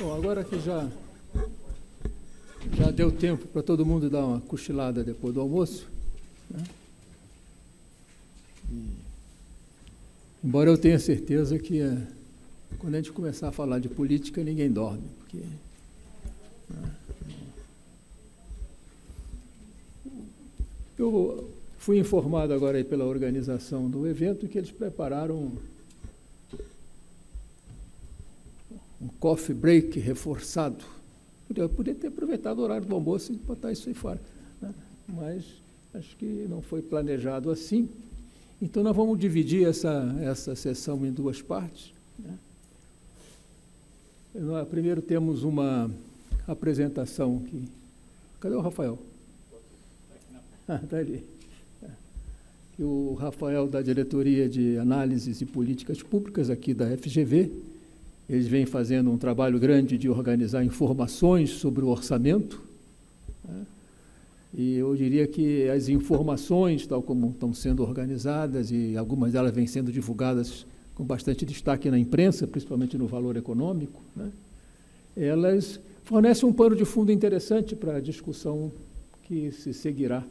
Bom, agora que já deu tempo para todo mundo dar uma cochilada depois do almoço, né? Embora eu tenha certeza que quando a gente começar a falar de política, ninguém dorme, porque, né? Eu fui informado agora aí pela organização do evento que eles prepararam um coffee break reforçado. Podia ter aproveitado o horário do almoço e botar isso aí fora, né? Mas acho que não foi planejado assim. Então, nós vamos dividir essa sessão em duas partes, né? Primeiro temos uma apresentação que... Cadê o Rafael? Está ali. Que o Rafael, da Diretoria de Análises e Políticas Públicas aqui da FGV, eles vêm fazendo um trabalho grande de organizar informações sobre o orçamento, né? E eu diria que as informações, tal como estão sendo organizadas, e algumas delas vêm sendo divulgadas com bastante destaque na imprensa, principalmente no Valor Econômico, né? Elas fornecem um pano de fundo interessante para a discussão que se seguirá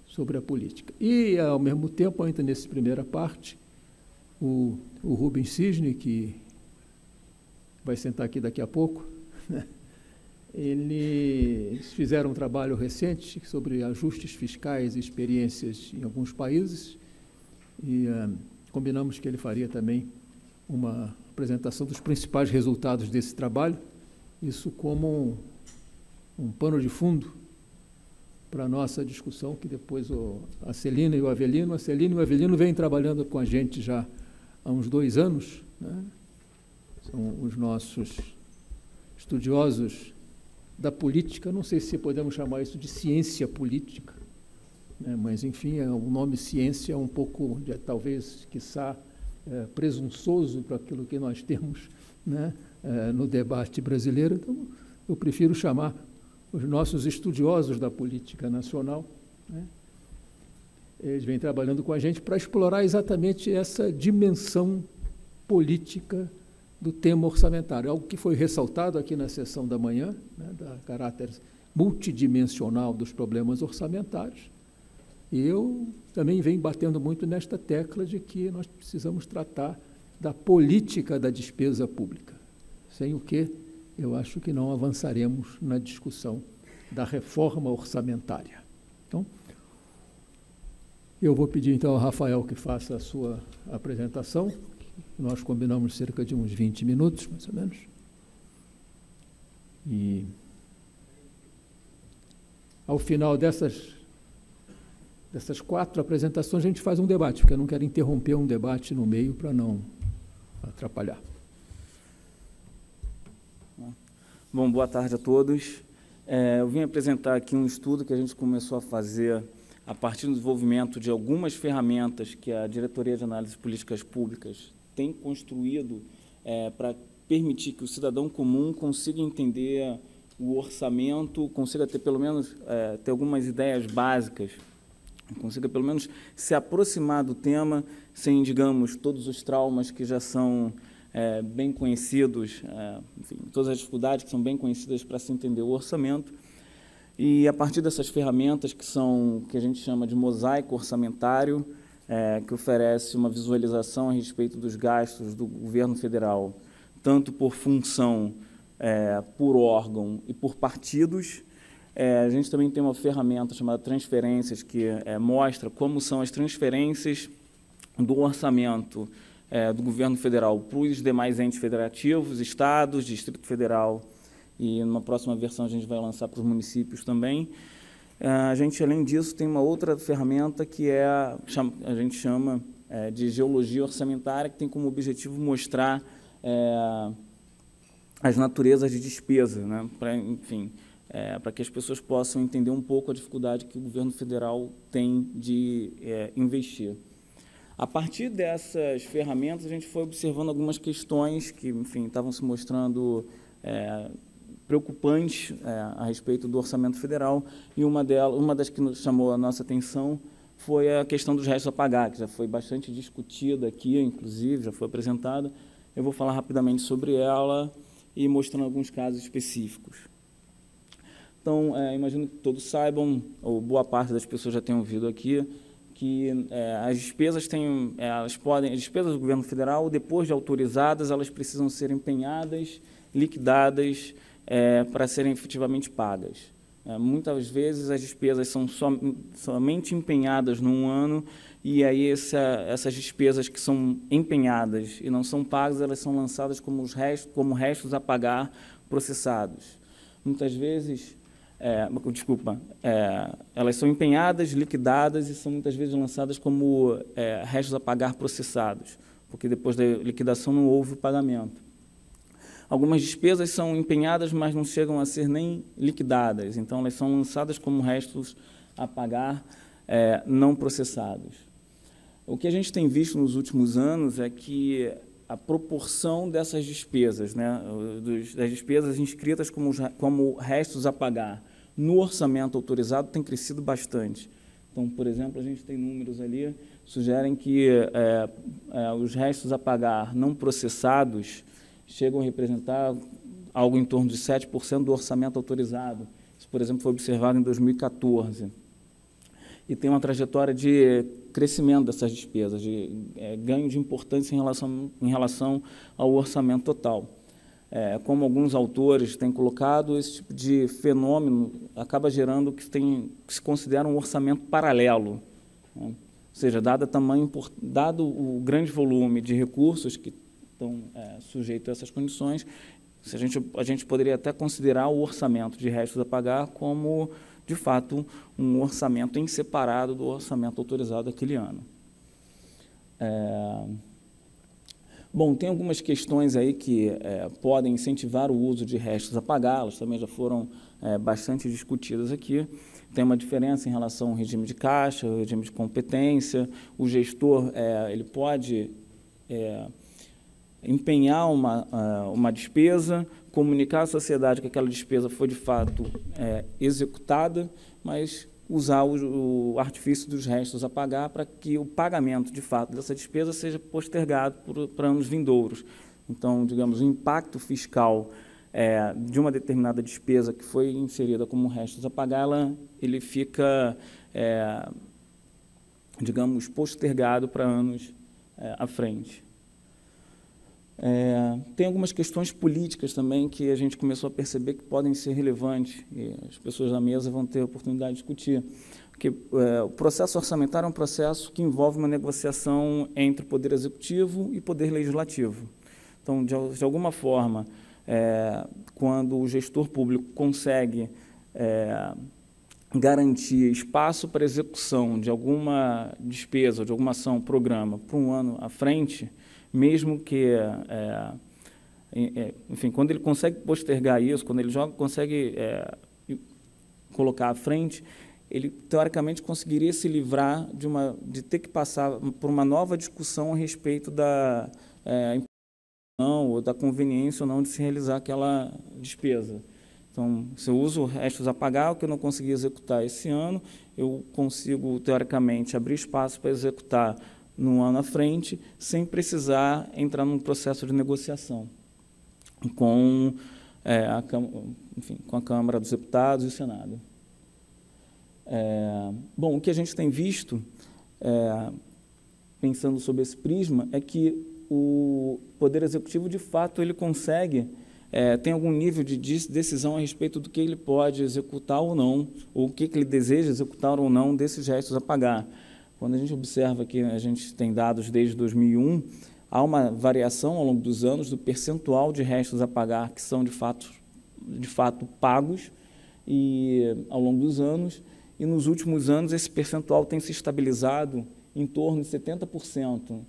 sobre a política. E, ao mesmo tempo, ainda nessa primeira parte, o Rubens Cisne, que vai sentar aqui daqui a pouco, né? Eles fizeram um trabalho recente sobre ajustes fiscais e experiências em alguns países e combinamos que ele faria também uma apresentação dos principais resultados desse trabalho, isso como um pano de fundo para a nossa discussão, que depois a Celina e o Avelino, vêm trabalhando com a gente já há uns 2 anos, né? São os nossos estudiosos da política, não sei se podemos chamar isso de ciência política, né? Mas, enfim, o nome ciência é um pouco, talvez, quiçá, presunçoso para aquilo que nós temos, né, no debate brasileiro. Então, eu prefiro chamar os nossos estudiosos da política nacional, né? Eles vêm trabalhando com a gente para explorar exatamente essa dimensão política do tema orçamentário, algo que foi ressaltado aqui na sessão da manhã, né, da caráter multidimensional dos problemas orçamentários. E eu também venho batendo muito nesta tecla de que nós precisamos tratar da política da despesa pública, sem o que eu acho que não avançaremos na discussão da reforma orçamentária. Então, eu vou pedir então ao Rafael que faça a sua apresentação. Nós combinamos cerca de uns 20 minutos, mais ou menos. E, ao final dessas 4 apresentações, a gente faz um debate, porque eu não quero interromper um debate no meio para não atrapalhar. Bom, boa tarde a todos. Eu vim apresentar aqui um estudo que a gente começou a fazer a partir do desenvolvimento de algumas ferramentas que a Diretoria de Análises Políticas Públicas tem construído para permitir que o cidadão comum consiga entender o orçamento, consiga ter pelo menos ter algumas ideias básicas, consiga pelo menos se aproximar do tema sem, digamos, todos os traumas que já são bem conhecidos, enfim, todas as dificuldades que são bem conhecidas para se entender o orçamento. E, a partir dessas ferramentas que a gente chama de mosaico orçamentário, que oferece uma visualização a respeito dos gastos do governo federal, tanto por função, por órgão e por partidos. A gente também tem uma ferramenta chamada transferências, que mostra como são as transferências do orçamento do governo federal para os demais entes federativos, estados, Distrito Federal, e numa próxima versão a gente vai lançar para os municípios também. A gente, além disso, tem uma outra ferramenta que a gente chama de geologia orçamentária, que tem como objetivo mostrar as naturezas de despesa, né? Para que as pessoas possam entender um pouco a dificuldade que o governo federal tem de investir. A partir dessas ferramentas, a gente foi observando algumas questões que, enfim, estavam se mostrando preocupantes a respeito do orçamento federal, e uma das que nos chamou a nossa atenção foi a questão dos restos a pagar, que já foi bastante discutida aqui, inclusive, já foi apresentada. Eu vou falar rapidamente sobre ela e mostrando alguns casos específicos. Então, imagino que todos saibam, ou boa parte das pessoas já tenham ouvido aqui, que as despesas as despesas do governo federal, depois de autorizadas, elas precisam ser empenhadas, liquidadas, para serem efetivamente pagas. Muitas vezes as despesas são somente empenhadas num ano, e aí essas despesas que são empenhadas e não são pagas, elas são lançadas como restos a pagar processados. Muitas vezes, elas são empenhadas, liquidadas e são muitas vezes lançadas como restos a pagar processados, porque depois da liquidação não houve o pagamento. Algumas despesas são empenhadas, mas não chegam a ser nem liquidadas, então elas são lançadas como restos a pagar não processados. O que a gente tem visto nos últimos anos é que a proporção dessas despesas, das despesas inscritas como restos a pagar no orçamento autorizado, tem crescido bastante. Então, por exemplo, a gente tem números ali que sugerem que os restos a pagar não processados chegam a representar algo em torno de 7% do orçamento autorizado. Isso, por exemplo, foi observado em 2014. E tem uma trajetória de crescimento dessas despesas, de ganho de importância em relação ao orçamento total. Como alguns autores têm colocado, esse tipo de fenômeno acaba gerando o que se considera um orçamento paralelo, né? Ou seja, dado o grande volume de recursos que estão sujeitos a essas condições, a gente poderia até considerar o orçamento de restos a pagar como, de fato, um orçamento em separado do orçamento autorizado daquele ano. Bom, tem algumas questões aí que podem incentivar o uso de restos a pagar, elas também já foram bastante discutidas aqui. Tem uma diferença em relação ao regime de caixa, ao regime de competência. O gestor ele pode empenhar uma despesa, comunicar à sociedade que aquela despesa foi, de fato, executada, mas usar o artifício dos restos a pagar para que o pagamento, de fato, dessa despesa seja postergado para anos vindouros. Então, digamos, o impacto fiscal de uma determinada despesa que foi inserida como restos a pagar, ele fica, digamos, postergado para anos à frente. Tem algumas questões políticas também que a gente começou a perceber que podem ser relevantes, e as pessoas da mesa vão ter a oportunidade de discutir. Porque o processo orçamentário é um processo que envolve uma negociação entre o Poder Executivo e o Poder Legislativo. Então, de alguma forma, quando o gestor público consegue garantir espaço para execução de alguma despesa, de alguma ação, programa, para um ano à frente, mesmo que, enfim, quando ele consegue postergar isso, quando ele consegue colocar à frente, ele, teoricamente, conseguiria se livrar de ter que passar por uma nova discussão a respeito da ou da conveniência ou não de se realizar aquela despesa. Então, se eu uso restos a pagar, o que eu não consegui executar esse ano, eu consigo, teoricamente, abrir espaço para executar no ano à frente, sem precisar entrar num processo de negociação com a Câmara dos Deputados e o Senado. Bom, o que a gente tem visto, pensando sobre esse prisma, é que o Poder Executivo, de fato, ele consegue, tem algum nível de decisão a respeito do que ele pode executar ou não, ou o que ele deseja executar ou não desses restos a pagar. Quando a gente observa que a gente tem dados desde 2001, há uma variação ao longo dos anos do percentual de restos a pagar que são de fato pagos ao longo dos anos, e nos últimos anos esse percentual tem se estabilizado em torno de 70%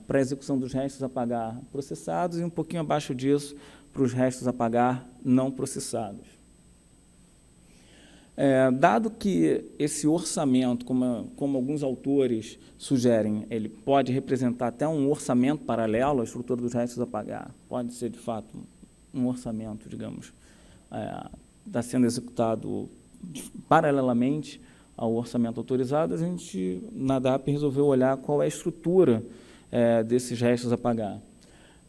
para a execução dos restos a pagar processados e um pouquinho abaixo disso para os restos a pagar não processados. Dado que esse orçamento, como alguns autores sugerem, ele pode representar até um orçamento paralelo à estrutura dos restos a pagar, pode ser, de fato, um orçamento, digamos, está sendo executado paralelamente ao orçamento autorizado, a gente, na DAP, resolveu olhar qual é a estrutura desses restos a pagar.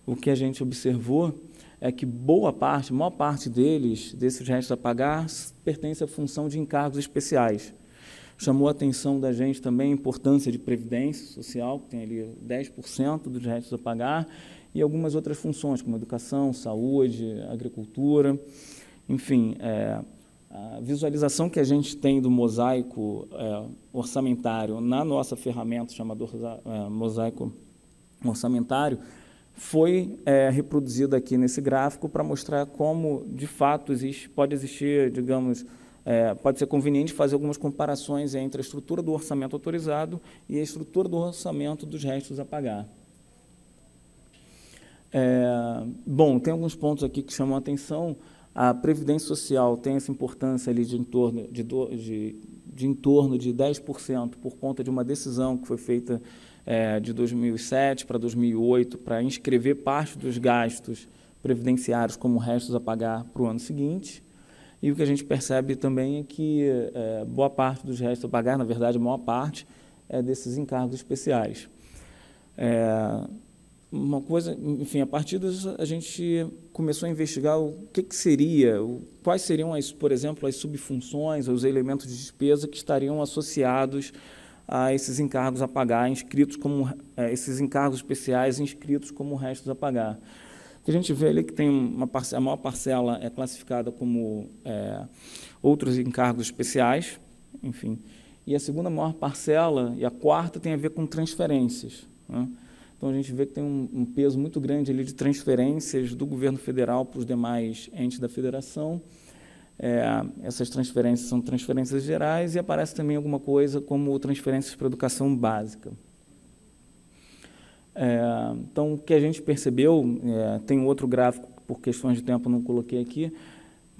O que a gente observou é que boa parte, maior parte deles, desses restos a pagar, pertence à função de encargos especiais. Chamou a atenção da gente também a importância de previdência social, que tem ali 10% dos restos a pagar, e algumas outras funções, como educação, saúde, agricultura, enfim, a visualização que a gente tem do mosaico orçamentário na nossa ferramenta chamada mosaico orçamentário foi reproduzida aqui nesse gráfico para mostrar como, de fato, pode existir, digamos, pode ser conveniente fazer algumas comparações entre a estrutura do orçamento autorizado e a estrutura do orçamento dos restos a pagar. Bom, tem alguns pontos aqui que chamam a atenção. A Previdência Social tem essa importância ali de em torno de 10% por conta de uma decisão que foi feita de 2007 para 2008 para inscrever parte dos gastos previdenciários como restos a pagar para o ano seguinte. E o que a gente percebe também é que boa parte dos restos a pagar, na verdade, a maior parte, é desses encargos especiais. Uma coisa, enfim, a partir disso a gente começou a investigar o que seria, quais seriam, por exemplo, as subfunções, os elementos de despesa que estariam associados a esses encargos a pagar, inscritos como esses encargos especiais inscritos como restos a pagar. A gente vê ali que tem a maior parcela é classificada como outros encargos especiais, enfim, e a segunda maior parcela e a quarta tem a ver com transferências, né? Então, a gente vê que tem um peso muito grande ali de transferências do governo federal para os demais entes da federação. Essas transferências são transferências gerais e aparece também alguma coisa como transferências para a educação básica. Então, o que a gente percebeu, tem um outro gráfico, por questões de tempo não coloquei aqui,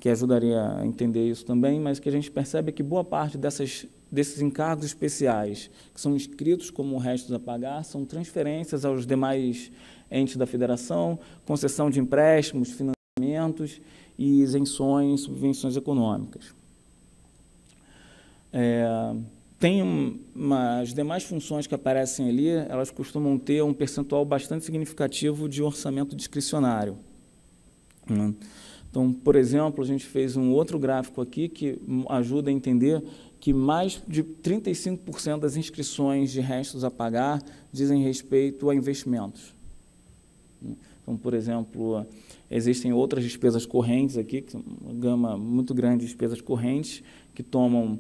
que ajudaria a entender isso também, mas o que a gente percebe é que boa parte desses encargos especiais, que são inscritos como restos a pagar, são transferências aos demais entes da federação, concessão de empréstimos, financiamentos e isenções, subvenções econômicas. As demais funções que aparecem ali, elas costumam ter um percentual bastante significativo de orçamento discricionário, né? Então, por exemplo, a gente fez um outro gráfico aqui que ajuda a entender que mais de 35% das inscrições de restos a pagar dizem respeito a investimentos. Então, por exemplo, existem outras despesas correntes aqui, que são uma gama muito grande de despesas correntes, que tomam,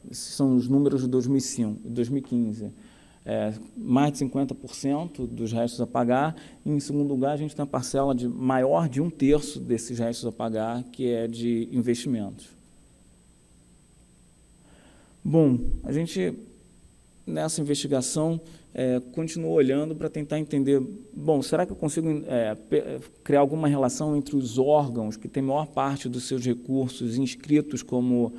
são os números de 2015, mais de 50% dos restos a pagar, e, em segundo lugar, a gente tem a parcela maior de 1/3 desses restos a pagar, que é de investimentos. Bom, a gente, nessa investigação, continuou olhando para tentar entender, bom, será que eu consigo criar alguma relação entre os órgãos que têm maior parte dos seus recursos inscritos como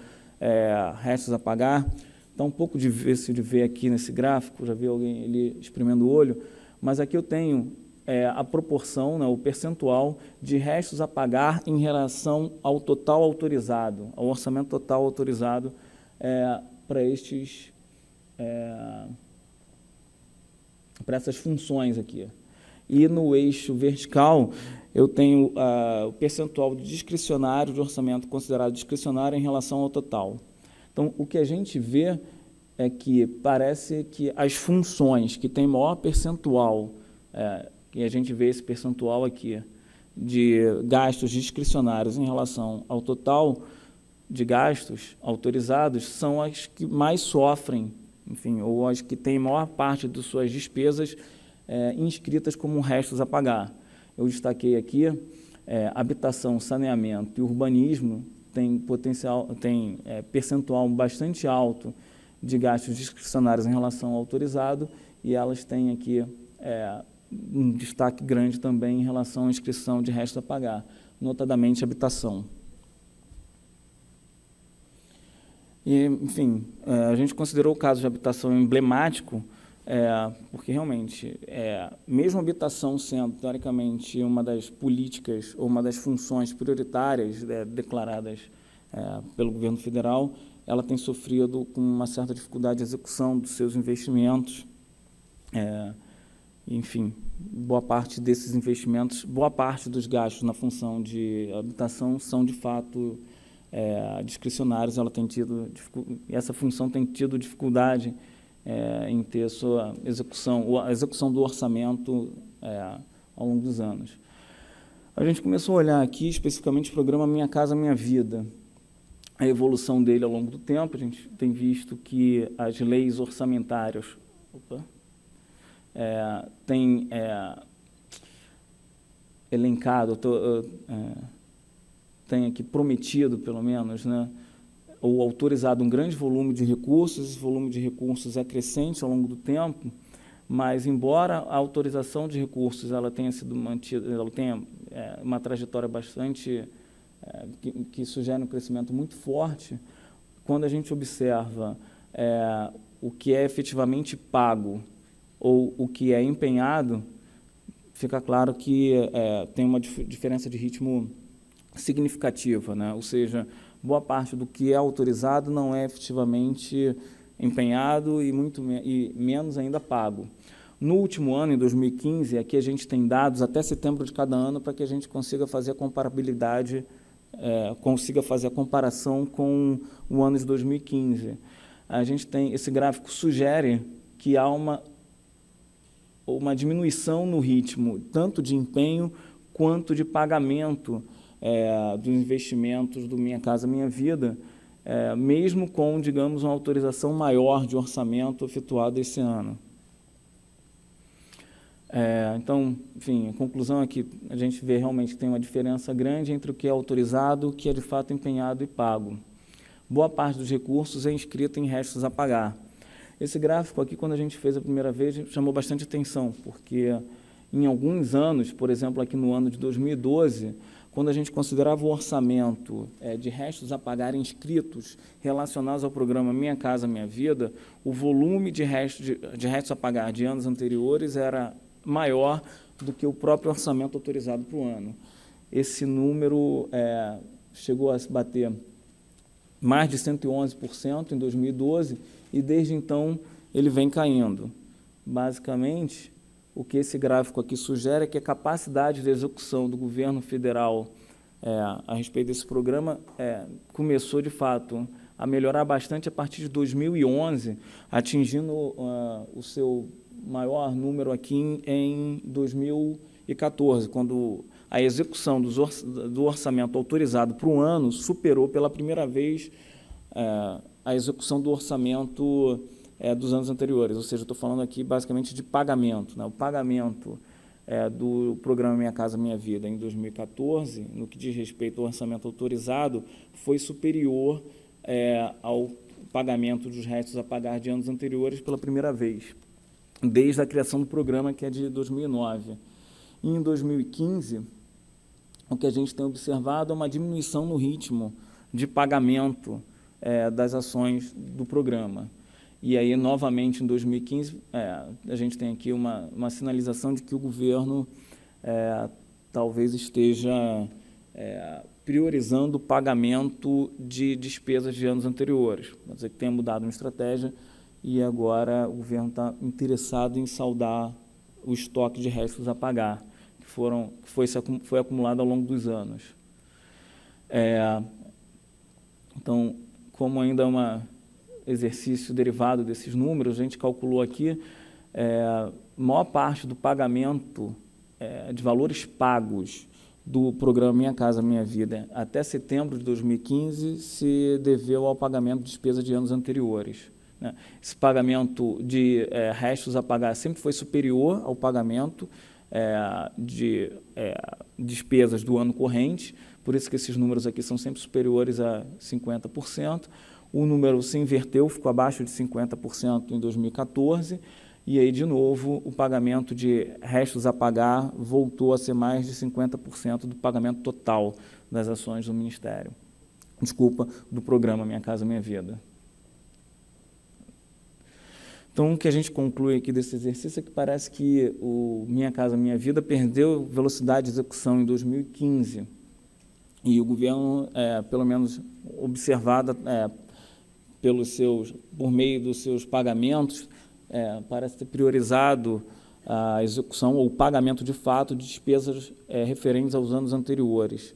restos a pagar? Dá um pouco difícil de ver aqui nesse gráfico, já vi alguém ali espremendo o olho, mas aqui eu tenho a proporção, né, o percentual de restos a pagar em relação ao total autorizado, ao orçamento total autorizado para essas funções aqui. E no eixo vertical, eu tenho o percentual de discricionário, de orçamento considerado discricionário em relação ao total. Então, o que a gente vê é que parece que as funções que têm maior percentual, e a gente vê esse percentual aqui, de gastos discricionários em relação ao total de gastos autorizados, são as que mais sofrem, enfim, ou as que têm maior parte de suas despesas inscritas como restos a pagar. Eu destaquei aqui habitação, saneamento e urbanismo, tem percentual bastante alto de gastos discricionários em relação ao autorizado, e elas têm aqui um destaque grande também em relação à inscrição de restos a pagar, notadamente habitação. E, enfim, a gente considerou o caso de habitação emblemático, porque realmente, mesmo a habitação sendo, teoricamente, uma das políticas ou uma das funções prioritárias declaradas pelo governo federal, ela tem sofrido com uma certa dificuldade de execução dos seus investimentos, enfim, boa parte desses investimentos, boa parte dos gastos na função de habitação são, de fato, discricionários. Essa função tem tido dificuldade em ter sua execução, a execução do orçamento ao longo dos anos. A gente começou a olhar aqui especificamente o programa Minha Casa Minha Vida, a evolução dele ao longo do tempo. A gente tem visto que as leis orçamentárias têm elencado, tem aqui prometido, pelo menos, né, ou autorizado um grande volume de recursos. Esse volume de recursos é crescente ao longo do tempo, mas, embora a autorização de recursos ela tenha sido mantida, ela tenha uma trajetória bastante, que sugere um crescimento muito forte, quando a gente observa o que é efetivamente pago ou o que é empenhado, fica claro que tem uma diferença de ritmo significativa, né? Ou seja, boa parte do que é autorizado não é efetivamente empenhado e menos ainda pago. No último ano, em 2015, aqui a gente tem dados até setembro de cada ano para que a gente consiga fazer a comparabilidade, consiga fazer a comparação com o ano de 2015. A gente tem, esse gráfico sugere que há uma diminuição no ritmo, tanto de empenho quanto de pagamento dos investimentos do Minha Casa Minha Vida, mesmo com, digamos, uma autorização maior de orçamento efetuado esse ano. Então, enfim, a conclusão é que a gente vê realmente que tem uma diferença grande entre o que é autorizado, o que é de fato empenhado e pago. Boa parte dos recursos é inscrita em restos a pagar. Esse gráfico aqui, quando a gente fez a primeira vez, chamou bastante atenção, porque em alguns anos, por exemplo, aqui no ano de 2012, quando a gente considerava o orçamento de restos a pagar inscritos relacionados ao programa Minha Casa Minha Vida, o volume de restos a pagar de anos anteriores era maior do que o próprio orçamento autorizado para o ano. Esse número chegou a se bater mais de 111% em 2012, e desde então ele vem caindo. Basicamente, o que esse gráfico aqui sugere é que a capacidade de execução do governo federal a respeito desse programa começou, de fato, a melhorar bastante a partir de 2011, atingindo o seu maior número aqui em 2014, quando a execução do orçamento autorizado para o ano superou pela primeira vez a execução do orçamento dos anos anteriores. Ou seja, estou falando aqui basicamente de pagamento, né? O pagamento do programa Minha Casa Minha Vida em 2014, no que diz respeito ao orçamento autorizado, foi superior ao pagamento dos restos a pagar de anos anteriores pela primeira vez, desde a criação do programa, que é de 2009. E em 2015, o que a gente tem observado é uma diminuição no ritmo de pagamento das ações do programa. E aí, novamente, em 2015, a gente tem aqui uma sinalização de que o governo talvez esteja priorizando o pagamento de despesas de anos anteriores. Quer dizer, que tenha mudado uma estratégia e agora o governo está interessado em saldar o estoque de restos a pagar, que foi acumulado ao longo dos anos. Então, como ainda é um exercício derivado desses números, a gente calculou aqui a maior parte do pagamento de valores pagos do programa Minha Casa Minha Vida até setembro de 2015 se deveu ao pagamento de despesas de anos anteriores, né? Esse pagamento de restos a pagar sempre foi superior ao pagamento de despesas do ano corrente, por isso que esses números aqui são sempre superiores a 50%. O número se inverteu, ficou abaixo de 50% em 2014, e aí, de novo, o pagamento de restos a pagar voltou a ser mais de 50% do pagamento total das ações do Ministério. Desculpa, do programa Minha Casa Minha Vida. Então, o que a gente conclui aqui desse exercício é que parece que o Minha Casa Minha Vida perdeu velocidade de execução em 2015, e o governo, pelo menos observado por meio dos seus pagamentos, parece ter priorizado a execução ou pagamento de fato de despesas referentes aos anos anteriores,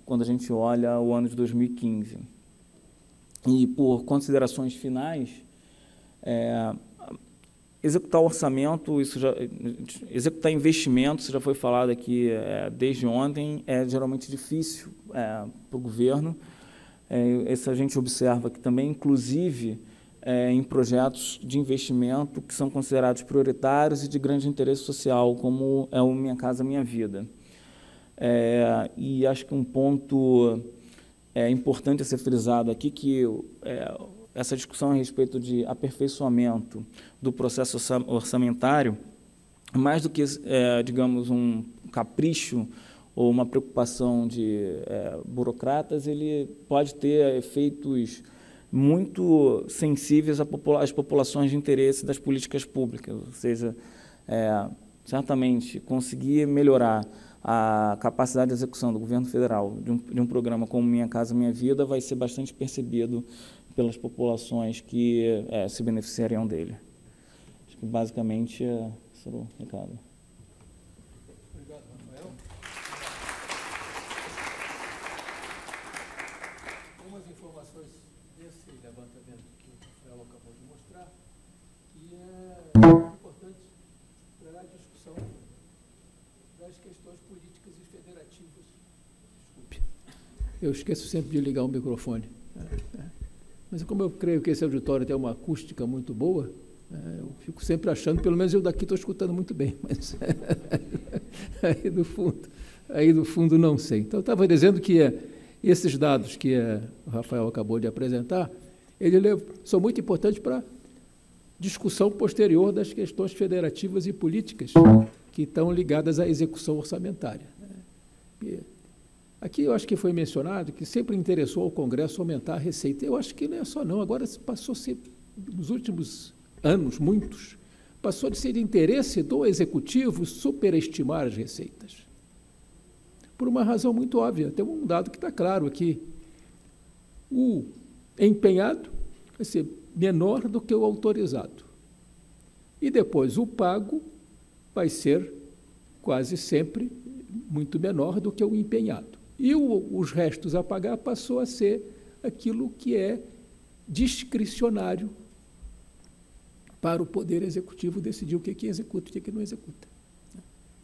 quando a gente olha o ano de 2015. E, por considerações finais, executar orçamento, executar investimentos, já foi falado aqui desde ontem, é geralmente difícil para o governo. Isso a gente observa que também, inclusive, em projetos de investimento que são considerados prioritários e de grande interesse social, como é o Minha Casa Minha Vida. E acho que um ponto importante a ser frisado aqui, que essa discussão a respeito de aperfeiçoamento do processo orçamentário, mais do que, digamos, um capricho ou uma preocupação de burocratas, ele pode ter efeitos muito sensíveis às populações de interesse das políticas públicas, ou seja, certamente conseguir melhorar a capacidade de execução do governo federal de um programa como Minha Casa Minha Vida vai ser bastante percebido pelas populações que se beneficiariam dele. Acho que basicamente esse era o recado. Obrigado, Rafael. Algumas informações desse levantamento que o Rafael acabou de mostrar, que é importante para a discussão das questões políticas e federativas. Desculpe. Eu esqueço sempre de ligar o microfone. Mas como eu creio que esse auditório tem uma acústica muito boa, eu fico sempre achando, pelo menos eu daqui estou escutando muito bem, mas aí do fundo não sei. Então, eu estava dizendo que esses dados que o Rafael acabou de apresentar, são muito importantes para a discussão posterior das questões federativas e políticas que estão ligadas à execução orçamentária. Aqui eu acho que foi mencionado que sempre interessou ao Congresso aumentar a receita. Eu acho que não é só não, agora passou a ser, nos últimos anos, muitos, passou de ser de interesse do Executivo superestimar as receitas. Por uma razão muito óbvia, tem um dado que está claro aqui. O empenhado vai ser menor do que o autorizado. E depois o pago vai ser quase sempre muito menor do que o empenhado. E os restos a pagar passou a ser aquilo que é discricionário para o Poder Executivo decidir o que executa e o que não executa,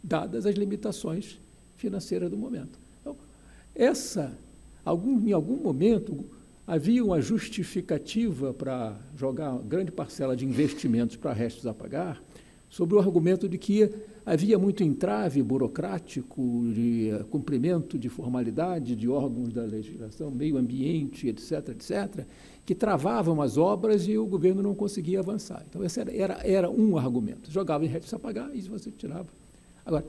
dadas as limitações financeiras do momento. Então, em algum momento, havia uma justificativa para jogar uma grande parcela de investimentos para restos a pagar, sob o argumento de que havia muito entrave burocrático, de cumprimento de formalidade de órgãos da legislação, meio ambiente, etc., que travavam as obras e o governo não conseguia avançar. Então, esse era um argumento. Jogava em restos a pagar e você tirava. Agora,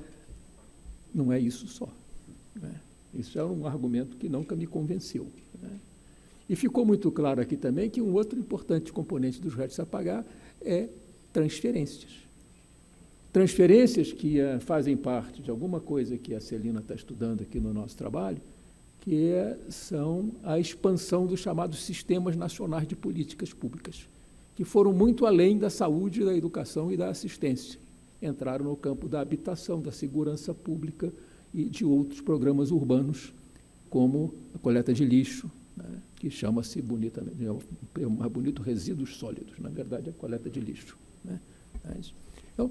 não é isso só. Né? Isso é um argumento que nunca me convenceu. Né? E ficou muito claro aqui também que um outro importante componente dos restos a pagar é transferências. Transferências que fazem parte de alguma coisa que a Celina está estudando aqui no nosso trabalho, que são a expansão dos chamados sistemas nacionais de políticas públicas, que foram muito além da saúde, da educação e da assistência. Entraram no campo da habitação, da segurança pública e de outros programas urbanos, como a coleta de lixo, né, que chama-se bonitamente, é mais bonito, resíduos sólidos, na verdade, a coleta de lixo. Né? Então,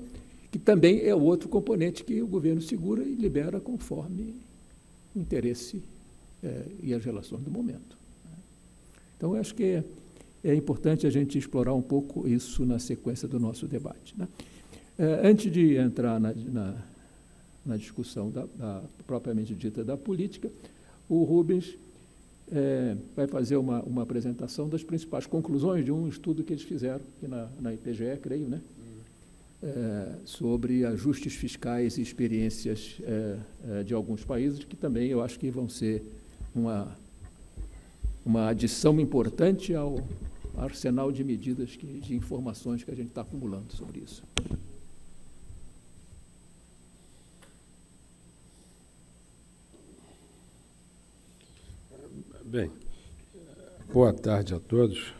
que também é outro componente que o governo segura e libera conforme o interesse e as relações do momento. Então, eu acho que é importante a gente explorar um pouco isso na sequência do nosso debate. Né? Antes de entrar na discussão propriamente dita da política, o Rubens vai fazer uma apresentação das principais conclusões de um estudo que eles fizeram aqui na IPGE, creio, né? Sobre ajustes fiscais e experiências de alguns países, que também eu acho que vão ser uma adição importante ao arsenal de medidas, de informações que a gente está acumulando sobre isso. Bem, boa tarde a todos.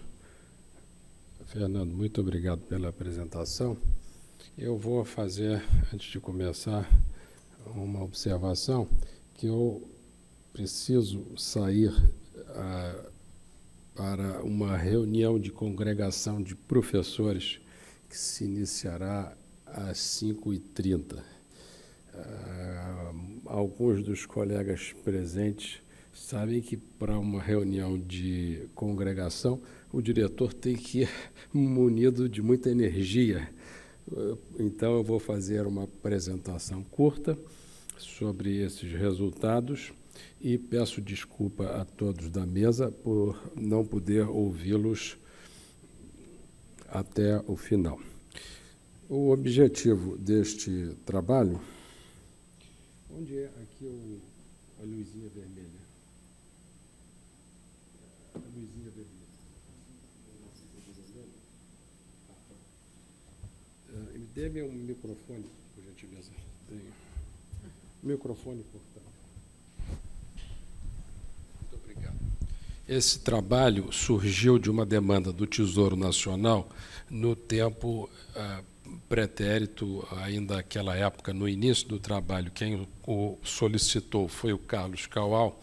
Fernando, muito obrigado pela apresentação. Eu vou fazer, antes de começar, uma observação, que eu preciso sair para uma reunião de congregação de professores que se iniciará às 5h30. Alguns dos colegas presentes sabem que para uma reunião de congregação o diretor tem que ir munido de muita energia. Então eu vou fazer uma apresentação curta sobre esses resultados e peço desculpa a todos da mesa por não poder ouvi-los até o final. O objetivo deste trabalho... Onde é aqui a luzinha vermelha? A luzinha vermelha. Dê-me um microfone, por gentileza. Microfone, portanto. Muito obrigado. Esse trabalho surgiu de uma demanda do Tesouro Nacional no tempo pretérito, ainda naquela época, no início do trabalho. Quem o solicitou foi o Carlos Caual,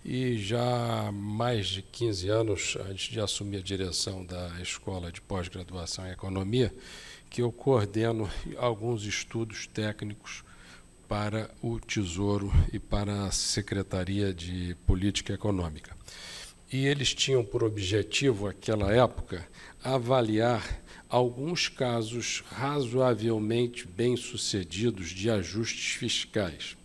e já há mais de 15 anos, antes de assumir a direção da Escola de Pós-Graduação em Economia, que eu coordeno alguns estudos técnicos para o Tesouro e para a Secretaria de Política Econômica. E eles tinham por objetivo, naquela época, avaliar alguns casos razoavelmente bem-sucedidos de ajustes fiscais.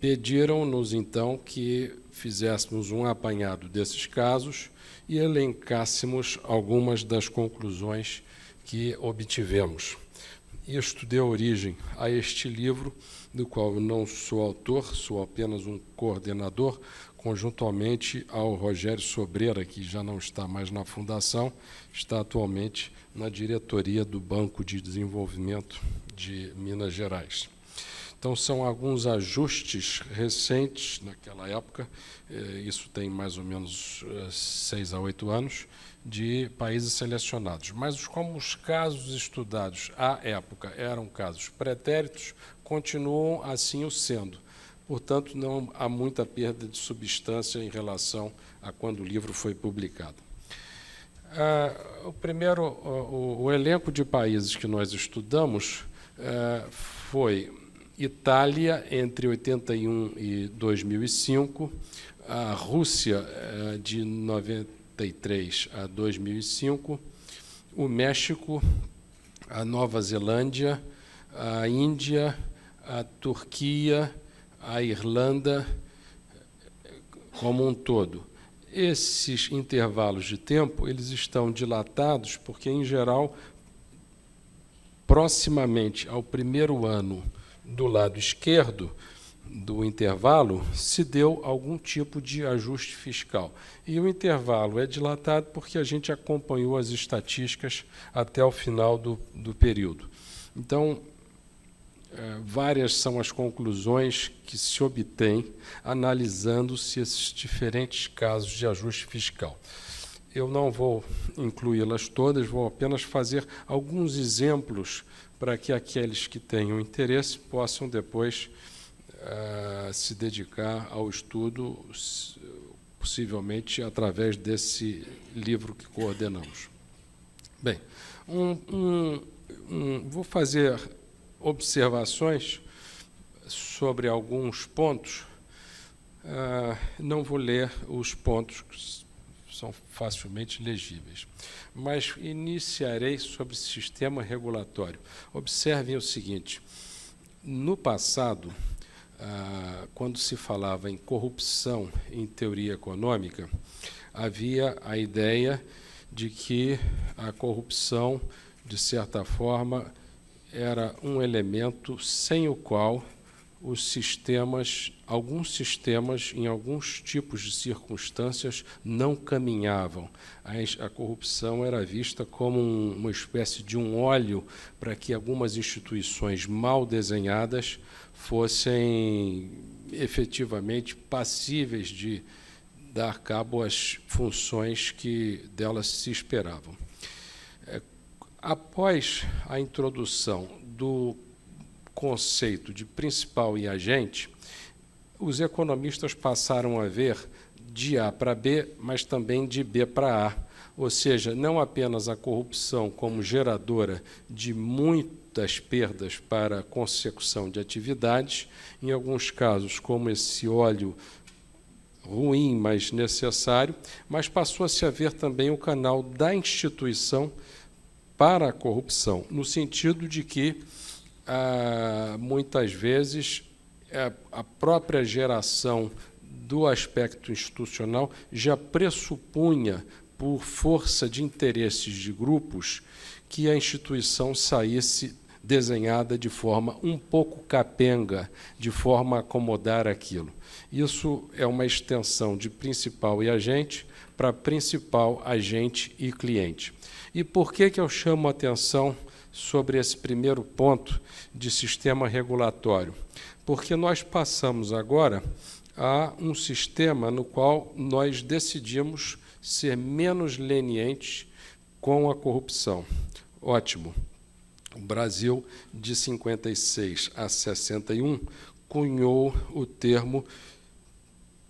Pediram-nos, então, que fizéssemos um apanhado desses casos e elencássemos algumas das conclusões que obtivemos. Isto deu origem a este livro, do qual eu não sou autor, sou apenas um coordenador, conjuntamente ao Rogério Sobreira, que já não está mais na Fundação, está atualmente na diretoria do Banco de Desenvolvimento de Minas Gerais. Então, são alguns ajustes recentes, naquela época, isso tem mais ou menos 6 a 8 anos, de países selecionados. Mas, como os casos estudados à época eram casos pretéritos, continuam assim o sendo. Portanto, não há muita perda de substância em relação a quando o livro foi publicado. O elenco de países que nós estudamos foi Itália, entre 81 e 2005, a Rússia, de 93 a 2005, o México, a Nova Zelândia, a Índia, a Turquia, a Irlanda, como um todo. Esses intervalos de tempo, eles estão dilatados porque, em geral, proximamente ao primeiro ano do lado esquerdo do intervalo, se deu algum tipo de ajuste fiscal. E o intervalo é dilatado porque a gente acompanhou as estatísticas até o final do período. Então, várias são as conclusões que se obtêm analisando-se esses diferentes casos de ajuste fiscal. Eu não vou incluí-las todas, vou apenas fazer alguns exemplos para que aqueles que tenham interesse possam depois se dedicar ao estudo, possivelmente através desse livro que coordenamos. Bem, vou fazer observações sobre alguns pontos. Não vou ler os pontos que são facilmente legíveis, mas iniciarei sobre o sistema regulatório. Observem o seguinte: no passado, quando se falava em corrupção em teoria econômica, havia a ideia de que a corrupção, de certa forma, era um elemento sem o qual os sistemas, alguns sistemas, em alguns tipos de circunstâncias, não caminhavam. A corrupção era vista como uma espécie de um óleo para que algumas instituições mal desenhadas fossem efetivamente passíveis de dar cabo às funções que delas se esperavam. Após a introdução do conceito de principal e agente, os economistas passaram a ver de A para B, mas também de B para A. Ou seja, não apenas a corrupção como geradora de muitas perdas para a consecução de atividades, em alguns casos, como esse óleo ruim, mas necessário, mas passou-se a ver também o canal da instituição para a corrupção, no sentido de que, muitas vezes, a própria geração do aspecto institucional já pressupunha, por força de interesses de grupos, que a instituição saísse desenhada de forma um pouco capenga, de forma a acomodar aquilo. Isso é uma extensão de principal e agente para principal, agente e cliente. E por que eu chamo a atenção sobre esse primeiro ponto de sistema regulatório? Porque nós passamos agora a um sistema no qual nós decidimos ser menos lenientes com a corrupção. Ótimo. O Brasil, de 56 a 61, cunhou o termo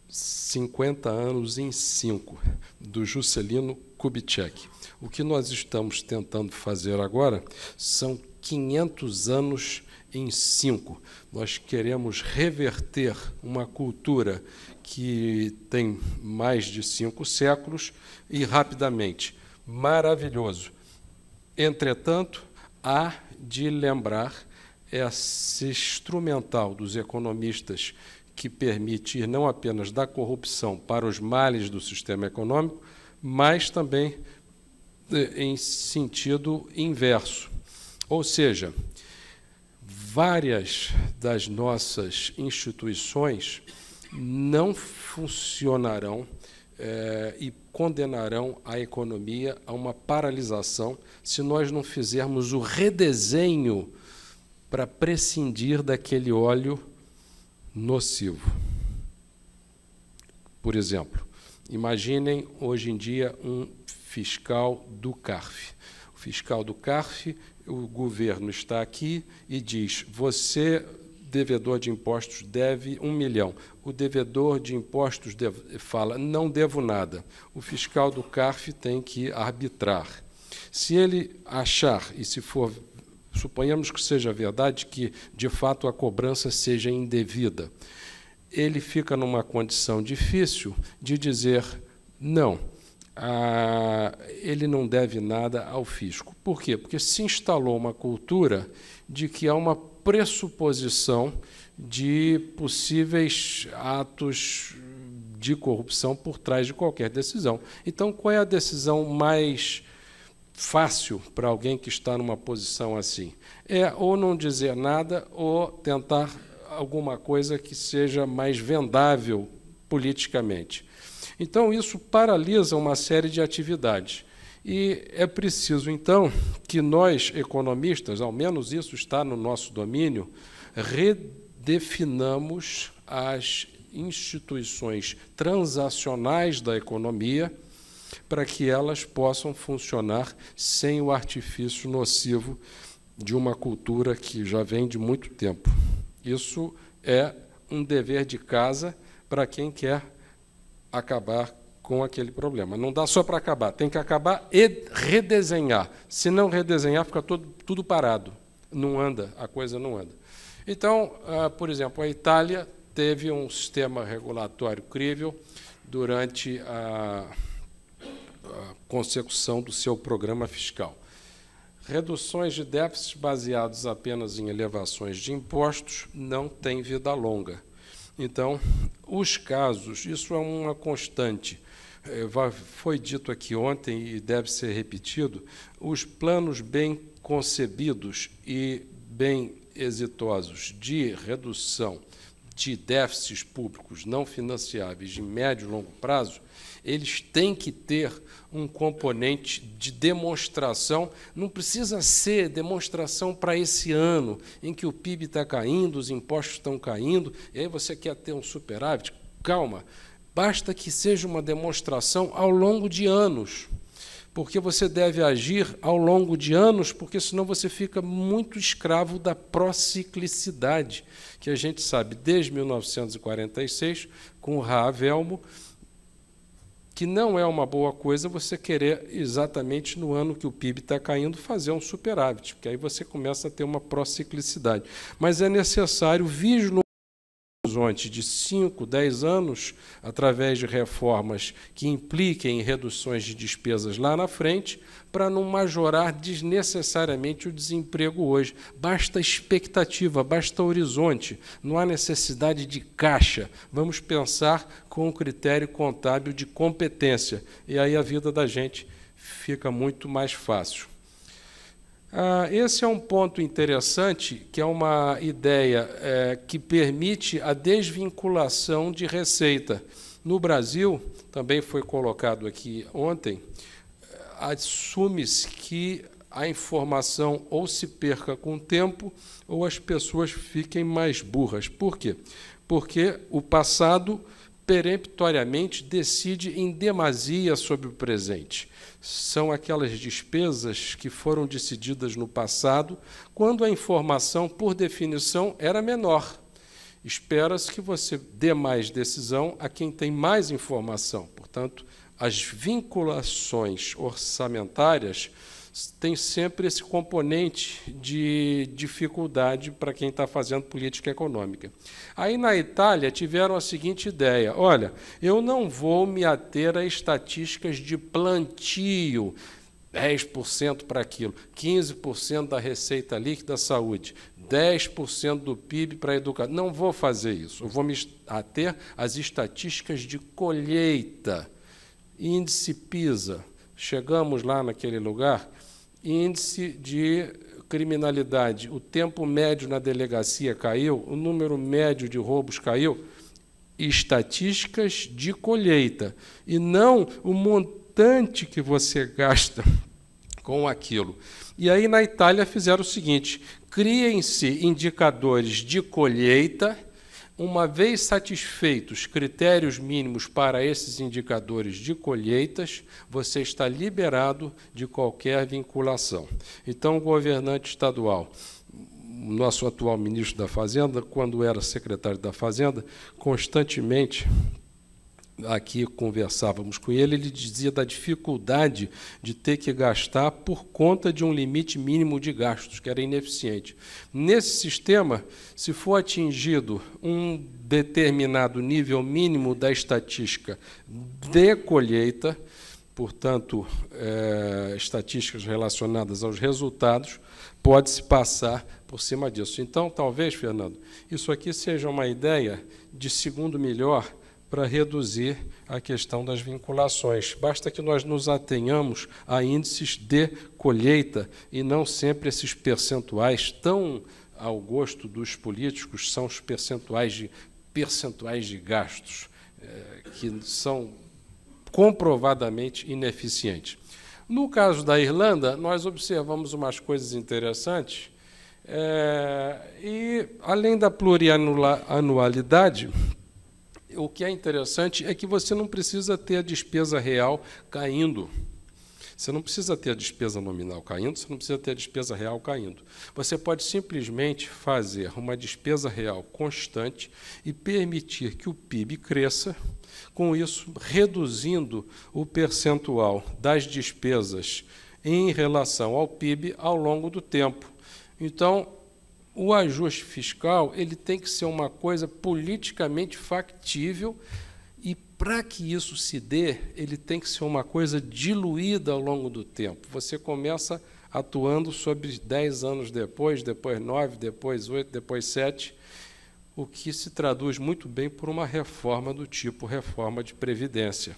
50 anos em 5, do Juscelino Kubitschek. O que nós estamos tentando fazer agora são 500 anos em 5. Nós queremos reverter uma cultura que tem mais de 5 séculos e rapidamente. Maravilhoso. Entretanto, há de lembrar esse instrumental dos economistas que permite ir não apenas da corrupção para os males do sistema econômico, mas também em sentido inverso. Ou seja, várias das nossas instituições não funcionarão e condenarão a economia a uma paralisação se nós não fizermos o redesenho para prescindir daquele óleo nocivo. Por exemplo, imaginem hoje em dia um fiscal do CARF. O fiscal do CARF, o governo está aqui e diz: você, devedor de impostos, deve 1 milhão. O devedor de impostos fala: não devo nada. O fiscal do CARF tem que arbitrar. Se ele achar, e se for, suponhamos que seja verdade, que, de fato, a cobrança seja indevida, ele fica numa condição difícil de dizer: não, ele não deve nada ao fisco. Por quê? Porque se instalou uma cultura de que há uma pressuposição de possíveis atos de corrupção por trás de qualquer decisão. Então, qual é a decisão mais fácil para alguém que está numa posição assim? É ou não dizer nada ou tentar alguma coisa que seja mais vendável politicamente. Então, isso paralisa uma série de atividades. E é preciso, então, que nós, economistas, ao menos isso está no nosso domínio, redefinamos as instituições transacionais da economia para que elas possam funcionar sem o artifício nocivo de uma cultura que já vem de muito tempo. Isso é um dever de casa para quem quer acabar com aquele problema. Não dá só para acabar, tem que acabar e redesenhar. Se não redesenhar, fica tudo parado. Não anda, a coisa não anda. Então, por exemplo, a Itália teve um sistema regulatório crível durante a consecução do seu programa fiscal. Reduções de déficits baseados apenas em elevações de impostos não têm vida longa. Então, os casos, isso é uma constante. Foi dito aqui ontem e deve ser repetido, os planos bem concebidos e bem exitosos de redução de déficits públicos não financiáveis de médio e longo prazo, eles têm que ter um componente de demonstração. Não precisa ser demonstração para esse ano, em que o PIB está caindo, os impostos estão caindo, e aí você quer ter um superávit. Calma, basta que seja uma demonstração ao longo de anos, porque você deve agir ao longo de anos, porque senão você fica muito escravo da prociclicidade, que a gente sabe desde 1946, com o Ravelmo, que não é uma boa coisa você querer exatamente no ano que o PIB está caindo fazer um superávit, porque aí você começa a ter uma prociclicidade. Mas é necessário vislumbrar um horizonte de 5, 10 anos, através de reformas que impliquem em reduções de despesas lá na frente, para não majorar desnecessariamente o desemprego hoje. Basta expectativa, basta horizonte, não há necessidade de caixa. Vamos pensar com o critério contábil de competência, e aí a vida da gente fica muito mais fácil. Esse é um ponto interessante, que é uma ideia que permite a desvinculação de receita. No Brasil, também foi colocado aqui ontem, assume-se que a informação ou se perca com o tempo ou as pessoas fiquem mais burras. Por quê? Porque o passado peremptoriamente decide em demasia sobre o presente. São aquelas despesas que foram decididas no passado, quando a informação, por definição, era menor. Espera-se que você dê mais decisão a quem tem mais informação. Portanto, as vinculações orçamentárias têm sempre esse componente de dificuldade para quem está fazendo política econômica. Aí, na Itália, tiveram a seguinte ideia: olha, eu não vou me ater a estatísticas de plantio, 10% para aquilo, 15% da receita líquida da saúde, 10% do PIB para a educação. Não vou fazer isso. Eu vou me ater às estatísticas de colheita. Índice PISA, chegamos lá naquele lugar, índice de criminalidade, o tempo médio na delegacia caiu, o número médio de roubos caiu, estatísticas de colheita, e não o montante que você gasta com aquilo. E aí, na Itália, fizeram o seguinte: criem-se indicadores de colheita. Uma vez satisfeitos critérios mínimos para esses indicadores de colheitas, você está liberado de qualquer vinculação. Então, o governante estadual, o nosso atual ministro da Fazenda, quando era secretário da Fazenda, constantemente, aqui conversávamos com ele, ele dizia da dificuldade de ter que gastar por conta de um limite mínimo de gastos, que era ineficiente. Nesse sistema, se for atingido um determinado nível mínimo da estatística de colheita, portanto, estatísticas relacionadas aos resultados, pode-se passar por cima disso. Então, talvez, Fernando, isso aqui seja uma ideia de segundo melhor para reduzir a questão das vinculações. Basta que nós nos atenhamos a índices de colheita e não sempre esses percentuais tão ao gosto dos políticos, são os percentuais de gastos, que são comprovadamente ineficientes. No caso da Irlanda, nós observamos umas coisas interessantes, e, além da plurianualidade, o que é interessante é que você não precisa ter a despesa real caindo. Você não precisa ter a despesa nominal caindo, você não precisa ter a despesa real caindo. Você pode simplesmente fazer uma despesa real constante e permitir que o PIB cresça, com isso reduzindo o percentual das despesas em relação ao PIB ao longo do tempo. Então, o ajuste fiscal ele tem que ser uma coisa politicamente factível e, para que isso se dê, ele tem que ser uma coisa diluída ao longo do tempo. Você começa atuando sobre 10 anos depois 9, depois 8, depois 7, o que se traduz muito bem por uma reforma do tipo reforma de Previdência.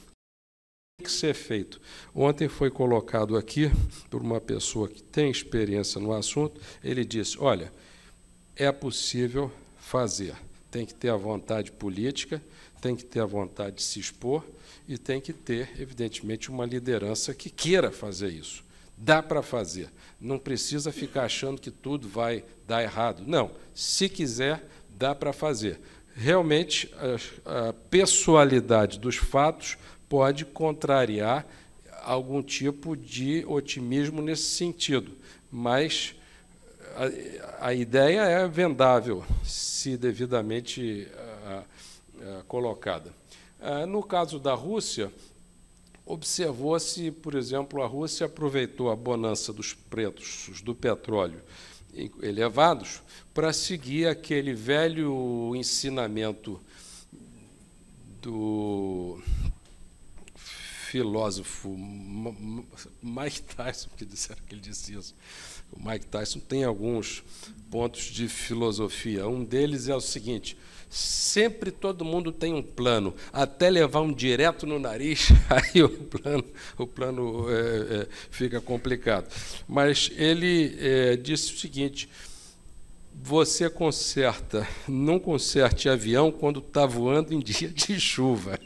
Tem que ser feito. Ontem foi colocado aqui por uma pessoa que tem experiência no assunto, ele disse, olha, é possível fazer, tem que ter a vontade política, tem que ter a vontade de se expor e tem que ter, evidentemente, uma liderança que queira fazer isso. Dá para fazer, não precisa ficar achando que tudo vai dar errado. Não, se quiser, dá para fazer. Realmente, a pessoalidade dos fatos pode contrariar algum tipo de otimismo nesse sentido, mas a ideia é vendável, se devidamente colocada. No caso da Rússia, observou-se, por exemplo, a Rússia aproveitou a bonança dos preços do petróleo elevados para seguir aquele velho ensinamento do filósofo Mike Tyson, que disseram que ele disse isso. O Mike Tyson tem alguns pontos de filosofia. Um deles é o seguinte: sempre todo mundo tem um plano, até levar um direto no nariz, aí o plano fica complicado. Mas ele disse o seguinte: você não conserte avião quando está voando em dia de chuva.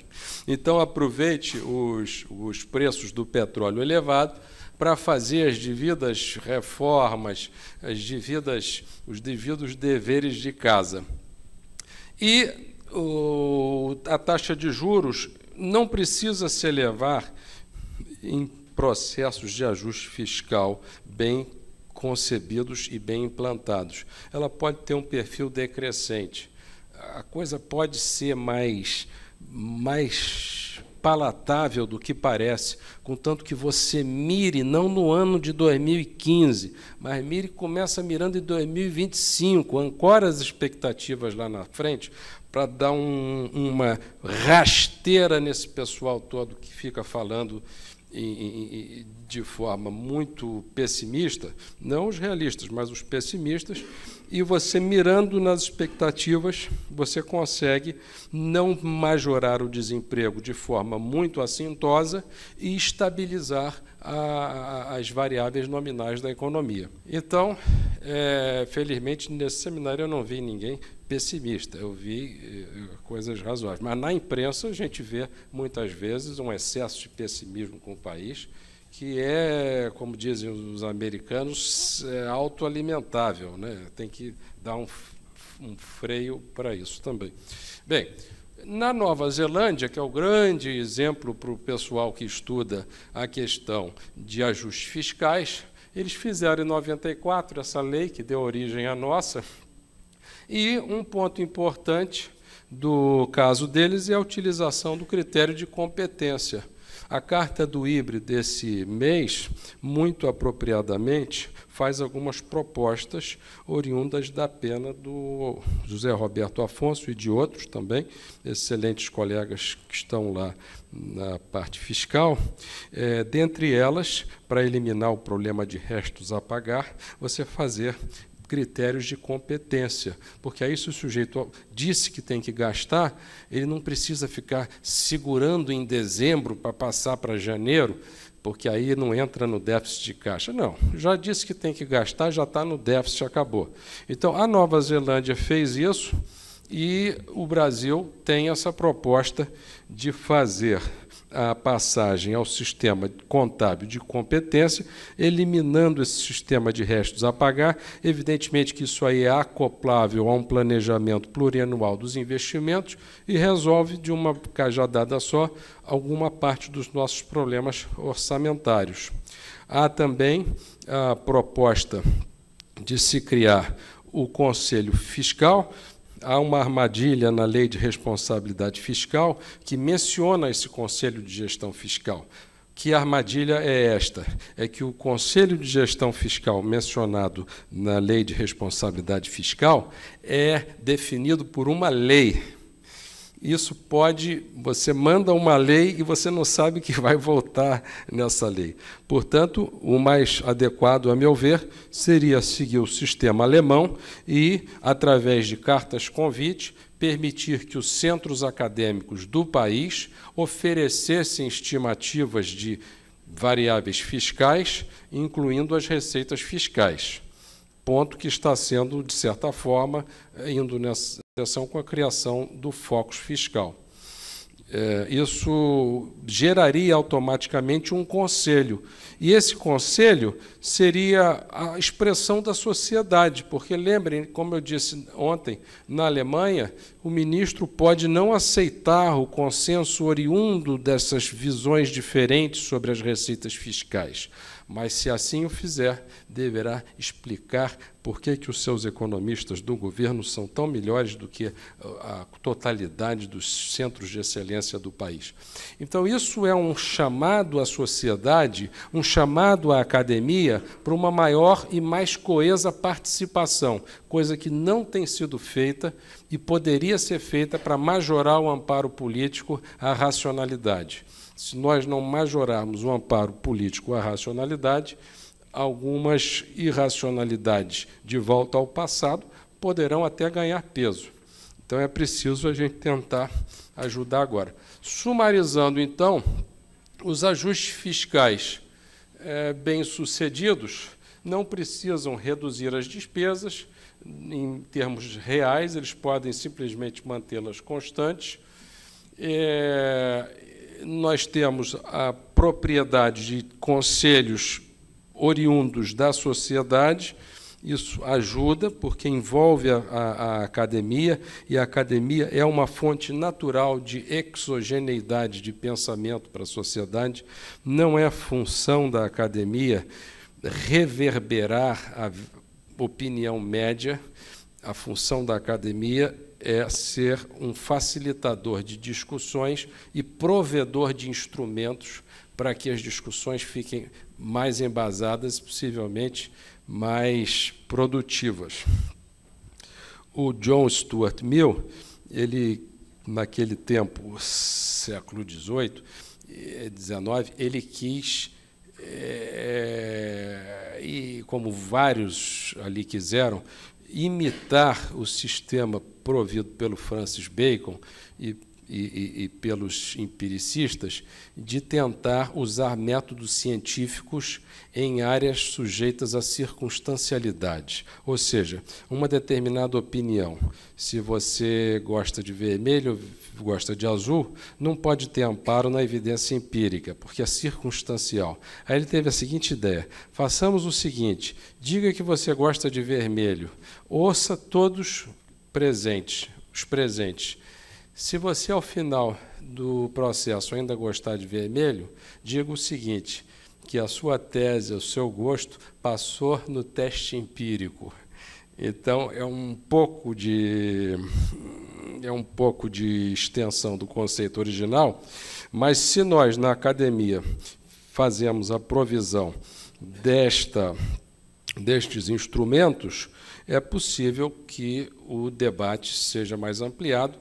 Então, aproveite os preços do petróleo elevado para fazer as devidas reformas, os devidos deveres de casa. E a taxa de juros não precisa se elevar em processos de ajuste fiscal bem concebidos e bem implantados. Ela pode ter um perfil decrescente. A coisa pode ser mais palatável do que parece, contanto que você mire não no ano de 2015, mas começa mirando em 2025, ancora as expectativas lá na frente, para dar uma rasteira nesse pessoal todo que fica falando de forma muito pessimista, não os realistas, mas os pessimistas, e você, mirando nas expectativas, você consegue não majorar o desemprego de forma muito assintosa e estabilizar as variáveis nominais da economia. Então, felizmente, nesse seminário eu não vi ninguém pessimista, eu vi coisas razoáveis. Mas na imprensa a gente vê, muitas vezes, um excesso de pessimismo com o país, que é, como dizem os americanos, autoalimentável, né? Tem que dar um freio para isso também. Bem, na Nova Zelândia, que é o grande exemplo para o pessoal que estuda a questão de ajustes fiscais, eles fizeram em 94 essa lei que deu origem à nossa, e um ponto importante do caso deles é a utilização do critério de competência. A Carta do Híbrido desse mês, muito apropriadamente, faz algumas propostas oriundas da pena do José Roberto Afonso e de outros também, excelentes colegas que estão lá na parte fiscal. Dentre elas, para eliminar o problema de restos a pagar, você fazer critérios de competência, porque aí se o sujeito disse que tem que gastar, ele não precisa ficar segurando em dezembro para passar para janeiro, porque aí não entra no déficit de caixa. Não, já disse que tem que gastar, já está no déficit, acabou. Então, a Nova Zelândia fez isso e o Brasil tem essa proposta de fazer a passagem ao sistema contábil de competência, eliminando esse sistema de restos a pagar. Evidentemente que isso aí é acoplável a um planejamento plurianual dos investimentos e resolve, de uma cajadada só, alguma parte dos nossos problemas orçamentários. Há também a proposta de se criar o Conselho Fiscal. Há uma armadilha na Lei de Responsabilidade Fiscal que menciona esse Conselho de Gestão Fiscal. Que armadilha é esta? É que o Conselho de Gestão Fiscal mencionado na Lei de Responsabilidade Fiscal é definido por uma lei. Isso você manda uma lei e você não sabe que vai voltar nessa lei. Portanto, o mais adequado, a meu ver, seria seguir o sistema alemão e, através de cartas-convite, permitir que os centros acadêmicos do país oferecessem estimativas de variáveis fiscais, incluindo as receitas fiscais. Ponto que está sendo, de certa forma, indo nessa direção com a criação do Focus Fiscal. Isso geraria automaticamente um conselho. E esse conselho seria a expressão da sociedade, porque, lembrem, como eu disse ontem, na Alemanha, o ministro pode não aceitar o consenso oriundo dessas visões diferentes sobre as receitas fiscais, mas, se assim o fizer, deverá explicar por que os seus economistas do governo são tão melhores do que a totalidade dos centros de excelência do país. Então, isso é um chamado à sociedade, um chamado à academia para uma maior e mais coesa participação, coisa que não tem sido feita e poderia ser feita para majorar o amparo político à racionalidade. Se nós não majorarmos o amparo político à racionalidade, algumas irracionalidades de volta ao passado poderão até ganhar peso. Então, é preciso a gente tentar ajudar agora. Sumarizando, então, os ajustes fiscais bem-sucedidos não precisam reduzir as despesas em termos reais, eles podem simplesmente mantê-las constantes. Nós temos a propriedade de conselhos oriundos da sociedade. Isso ajuda, porque envolve a academia, e a academia é uma fonte natural de exogeneidade de pensamento para a sociedade. Não é função da academia reverberar a opinião média. A função da academia é ser um facilitador de discussões e provedor de instrumentos para que as discussões fiquem mais embasadas e, possivelmente, mais produtivas. O John Stuart Mill, ele, naquele tempo, século XVIII, XIX, ele quis, e como vários ali quiseram, imitar o sistema provido pelo Francis Bacon e pelos empiricistas, de tentar usar métodos científicos em áreas sujeitas a circunstancialidade. Ou seja, uma determinada opinião, se você gosta de vermelho, gosta de azul, não pode ter amparo na evidência empírica, porque é circunstancial. Aí ele teve a seguinte ideia: façamos o seguinte, diga que você gosta de vermelho, ouça todos os presentes. Se você, ao final do processo, ainda gostar de vermelho, diga o seguinte, que a sua tese, o seu gosto, passou no teste empírico. Então, é um pouco de extensão do conceito original, mas se nós, na academia, fazemos a provisão destes instrumentos, é possível que o debate seja mais ampliado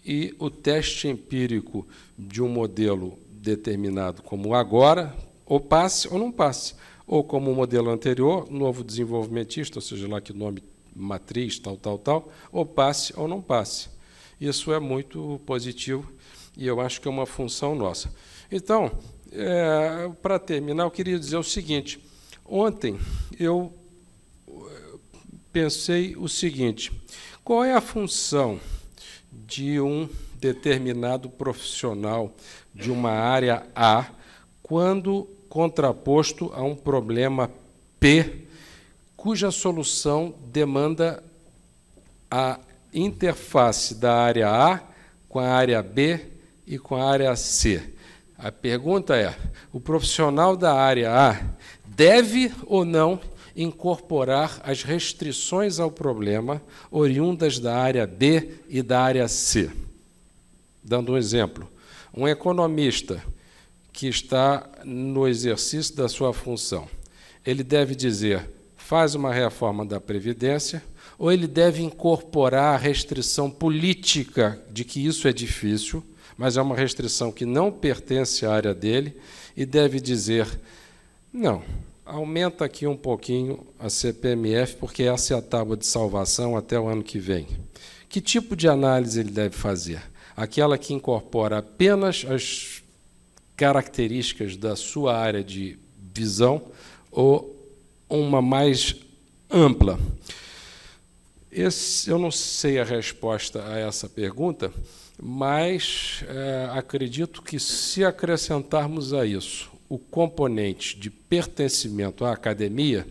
e o teste empírico de um modelo determinado como agora, ou passe ou não passe, ou como o modelo anterior, novo desenvolvimentista, ou seja lá que nome, matriz, tal, ou passe ou não passe. Isso é muito positivo e eu acho que é uma função nossa. Então, para terminar, eu queria dizer o seguinte: ontem eu pensei o seguinte: qual é a função de um determinado profissional de uma área A quando contraposto a um problema P, cuja solução demanda a interface da área A com a área B e com a área C? A pergunta é: o profissional da área A deve ou não incorporar as restrições ao problema oriundas da área B e da área C? Dando um exemplo, um economista que está no exercício da sua função, ele deve dizer, faz uma reforma da Previdência, ou ele deve incorporar a restrição política de que isso é difícil, mas é uma restrição que não pertence à área dele, e deve dizer, não, aumenta aqui um pouquinho a CPMF, porque essa é a tábua de salvação até o ano que vem. Que tipo de análise ele deve fazer? Aquela que incorpora apenas as características da sua área de visão ou uma mais ampla? Eu não sei a resposta a essa pergunta, mas acredito que, se acrescentarmos a isso o componente de pertencimento à academia,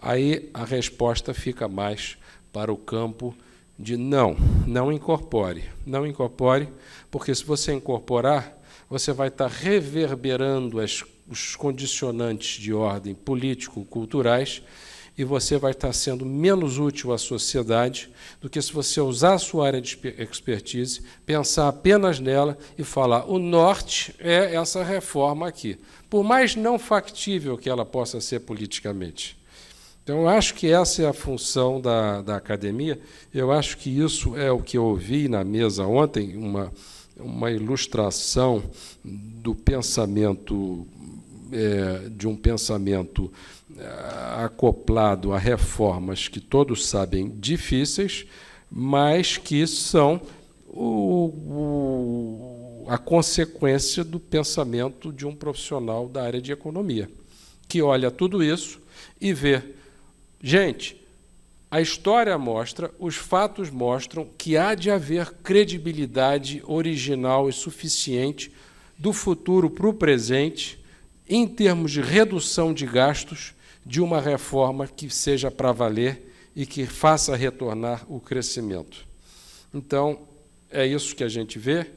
aí a resposta fica mais para o campo de não incorpore. Não incorpore, porque se você incorporar, você vai estar reverberando os condicionantes de ordem político-culturais e você vai estar sendo menos útil à sociedade do que se você usar a sua área de expertise, pensar apenas nela e falar: o norte é essa reforma aqui, por mais não factível que ela possa ser politicamente. Então, eu acho que essa é a função da academia. Eu acho que isso é o que eu ouvi na mesa ontem, uma ilustração do pensamento, de um pensamento acoplado a reformas que todos sabem difíceis, mas que são a consequência do pensamento de um profissional da área de economia, que olha tudo isso e vê: gente, a história mostra, os fatos mostram que há de haver credibilidade original e suficiente do futuro para o presente, em termos de redução de gastos, de uma reforma que seja para valer e que faça retornar o crescimento. Então, é isso que a gente vê,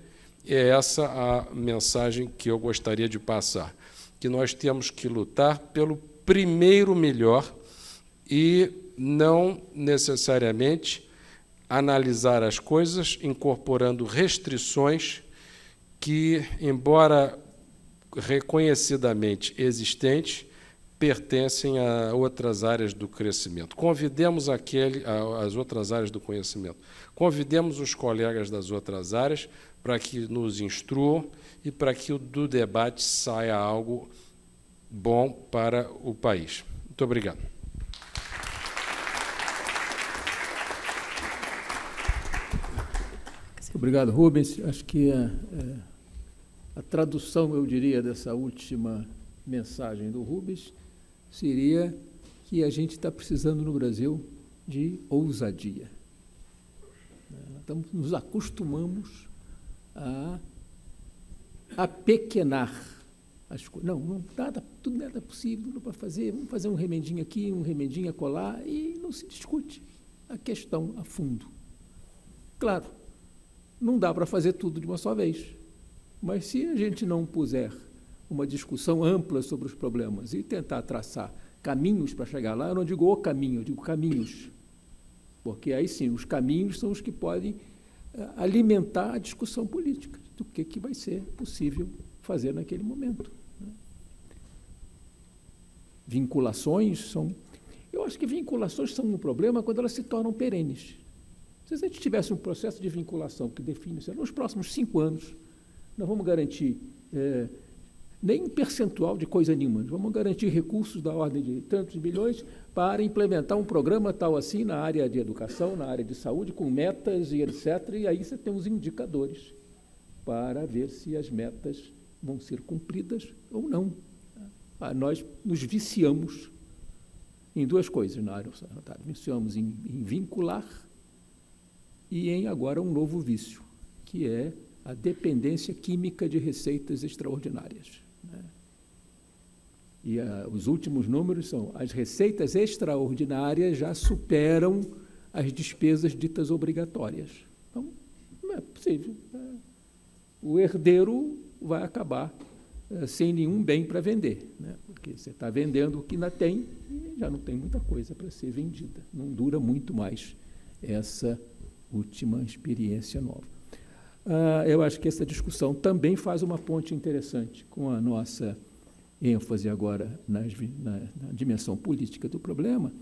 e é essa a mensagem que eu gostaria de passar, que nós temos que lutar pelo primeiro melhor e não necessariamente analisar as coisas incorporando restrições que, embora reconhecidamente existentes, pertencem a outras áreas do crescimento. Convidemos as outras áreas do conhecimento. Convidemos os colegas das outras áreas para que nos instruam e para que do debate saia algo bom para o país. Muito obrigado. Obrigado, Rubens. Acho que a tradução, eu diria, dessa última mensagem do Rubens seria que a gente está precisando no Brasil de ousadia. Nos acostumamos a apequenar as coisas. Não, tudo nada é possível, não para fazer, vamos fazer um remendinho aqui, um remendinho acolá, e não se discute a questão a fundo. Claro, não dá para fazer tudo de uma só vez, mas se a gente não puser uma discussão ampla sobre os problemas e tentar traçar caminhos para chegar lá, eu não digo o caminho, eu digo caminhos, porque aí sim, os caminhos são os que podem alimentar a discussão política do que vai ser possível fazer naquele momento. Vinculações são... Eu acho que vinculações são um problema quando elas se tornam perenes. Se a gente tivesse um processo de vinculação que define, nos próximos 5 anos, nós vamos garantir nem percentual de coisa nenhuma, nós vamos garantir recursos da ordem de tantos bilhões para implementar um programa tal assim na área de educação, na área de saúde, com metas e etc. E aí você tem os indicadores para ver se as metas vão ser cumpridas ou não. Nós nos viciamos em 2 coisas na área orçamentária. Viciamos em vincular e em agora um novo vício, que é a dependência química de receitas extraordinárias. E os últimos números são: as receitas extraordinárias já superam as despesas ditas obrigatórias. Então, não é possível. O herdeiro vai acabar sem nenhum bem para vender, porque você está vendendo o que ainda tem e já não tem muita coisa para ser vendida. Não dura muito mais essa última experiência nova. Eu acho que essa discussão também faz uma ponte interessante com a nossa ênfase agora na dimensão política do problema,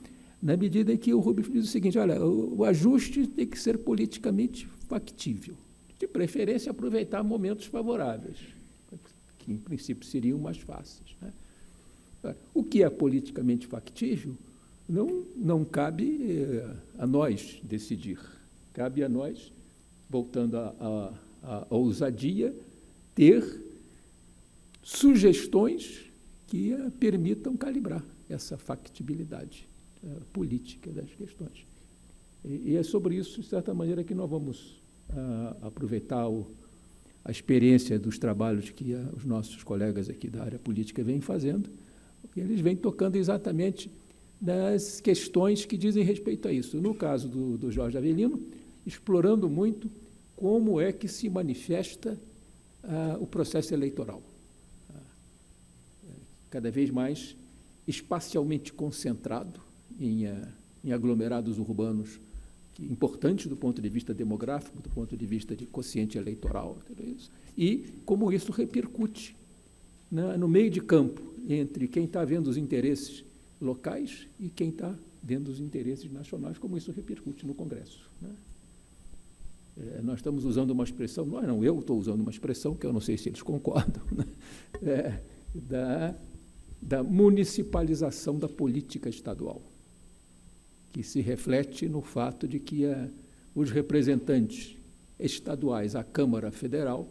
na medida em que o Rubens diz o seguinte: olha, o ajuste tem que ser politicamente factível, de preferência aproveitar momentos favoráveis, que em princípio seriam mais fáceis. O que é politicamente factível não cabe a nós decidir, cabe a nós, voltando à ousadia, ter sugestões que permitam calibrar essa factibilidade política das questões. E é sobre isso, de certa maneira, que nós vamos aproveitar a experiência dos trabalhos que os nossos colegas aqui da área política vêm fazendo, e eles vêm tocando exatamente nas questões que dizem respeito a isso. No caso do Jorge Avelino, explorando muito como é que se manifesta o processo eleitoral. Cada vez mais espacialmente concentrado em aglomerados urbanos importantes do ponto de vista demográfico, do ponto de vista de quociente eleitoral, tudo isso. E como isso repercute no meio de campo entre quem está vendo os interesses locais e quem está vendo os interesses nacionais, como isso repercute no Congresso, né? Nós estamos usando uma expressão, eu estou usando uma expressão que eu não sei se eles concordam, né? Da municipalização da política estadual, que se reflete no fato de que os representantes estaduais à Câmara Federal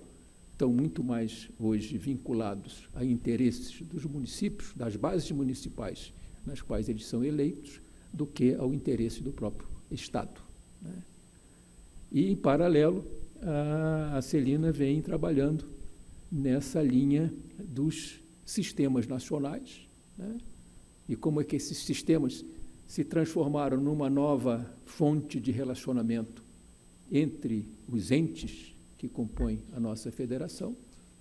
estão muito mais hoje vinculados a interesses dos municípios, das bases municipais nas quais eles são eleitos, do que ao interesse do próprio Estado, né? E, em paralelo, a Celina vem trabalhando nessa linha dos sistemas nacionais, né? E como é que esses sistemas se transformaram numa nova fonte de relacionamento entre os entes que compõem a nossa federação,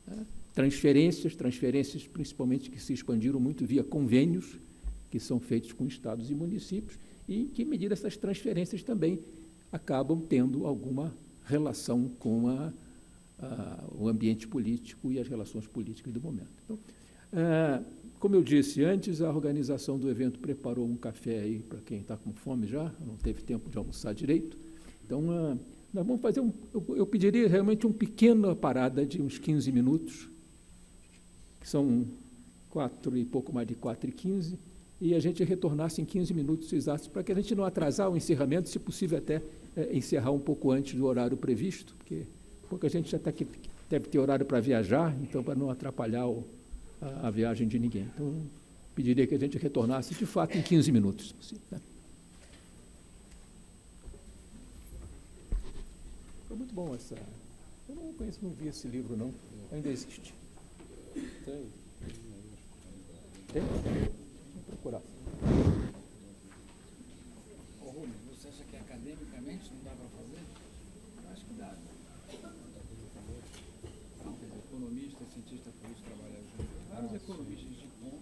né? Transferências principalmente que se expandiram muito via convênios que são feitos com estados e municípios, e em que medida essas transferências também acabam tendo alguma relação com o ambiente político e as relações políticas do momento. Então, como eu disse antes, a organização do evento preparou um café aí para quem está com fome já, não teve tempo de almoçar direito. Então, nós vamos fazer eu pediria realmente uma pequena parada de uns 15 minutos, que são pouco mais de 4h15, e a gente retornasse em 15 minutos exatos, para que a gente não atrasar o encerramento, se possível até encerrar um pouco antes do horário previsto, porque pouca gente já deve ter horário para viajar, então para não atrapalhar a viagem de ninguém. Então, pediria que a gente retornasse, de fato, em 15 minutos, se possível, né? Foi muito bom essa... Eu não conheço, não vi esse livro, não. Ainda existe. Tem. Tem? Vou procurar. Ô, Rubens, você acha que academicamente não dá para fazer? Eu acho que dá. Não, quer dizer, economista, cientista político trabalham junto. Vários economistas de ponta